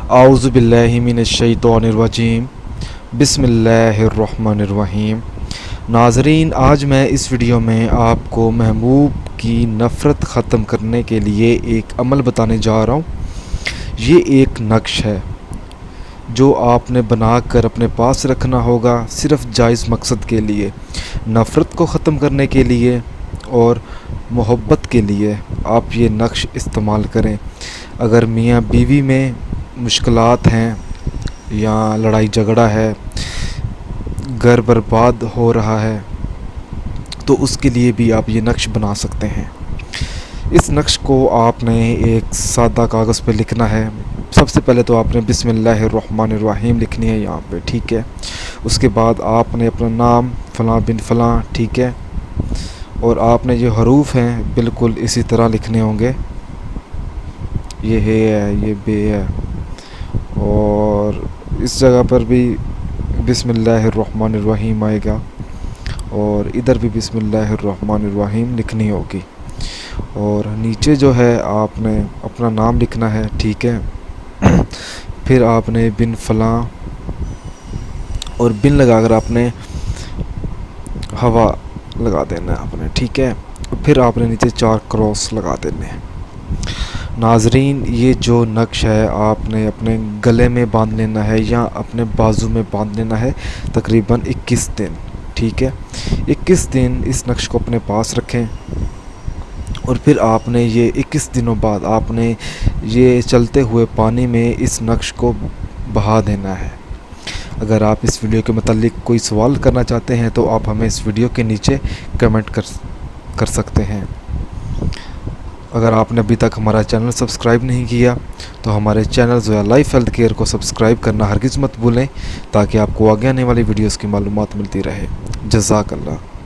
اعوذ باللہ من الشیطان الرجیم، بسم اللہ الرحمن الرحیم۔ ناظرین، آج میں اس ویڈیو میں آپ کو محبوب کی نفرت ختم کرنے کے لیے ایک عمل بتانے جا رہا ہوں۔ یہ ایک نقش ہے جو آپ نے بنا کر اپنے پاس رکھنا ہوگا، صرف جائز مقصد کے لیے، نفرت کو ختم کرنے کے لیے اور محبت کے لیے آپ یہ نقش استعمال کریں۔ اگر میاں بیوی میں مشکلات ہیں یا لڑائی جھگڑا ہے، گھر برباد ہو رہا ہے، تو اس کے لیے بھی آپ یہ نقش بنا سکتے ہیں۔ اس نقش کو آپ نے ایک سادہ کاغذ پہ لکھنا ہے۔ سب سے پہلے تو آپ نے بسم اللہ الرحمن الرحیم لکھنی ہے یہاں پہ، ٹھیک ہے۔ اس کے بعد آپ نے اپنا نام فلاں بن فلاں، ٹھیک ہے، اور آپ نے جو حروف ہیں بالکل اسی طرح لکھنے ہوں گے۔ یہ ہے، یہ بے ہے، اور اس جگہ پر بھی بسم اللہ الرحمن الرحیم آئے گا، اور ادھر بھی بسم اللہ الرحمن الرحیم لکھنی ہوگی۔ اور نیچے جو ہے آپ نے اپنا نام لکھنا ہے، ٹھیک ہے۔ پھر آپ نے بن فلاں، اور بن لگا کر آپ نے ہوا لگا دینا ہے آپ نے، ٹھیک ہے۔ پھر آپ نے نیچے 4 کراس لگا دینے ہیں۔ ناظرین، یہ جو نقش ہے آپ نے اپنے گلے میں باندھ لینا ہے یا اپنے بازو میں باندھ لینا ہے، تقریباً 21 دن، ٹھیک ہے۔ 21 دن اس نقش کو اپنے پاس رکھیں، اور پھر آپ نے یہ 21 دنوں بعد آپ نے یہ چلتے ہوئے پانی میں اس نقش کو بہا دینا ہے۔ اگر آپ اس ویڈیو کے متعلق کوئی سوال کرنا چاہتے ہیں تو آپ ہمیں اس ویڈیو کے نیچے کمنٹ کر سکتے ہیں۔ اگر آپ نے ابھی تک ہمارا چینل سبسکرائب نہیں کیا تو ہمارے چینل وظائف ہیلتھ کیئر کو سبسکرائب کرنا ہرگز مت بھولیں، تاکہ آپ کو آگے آنے والی ویڈیوز کی معلومات ملتی رہے۔ جزاک اللہ۔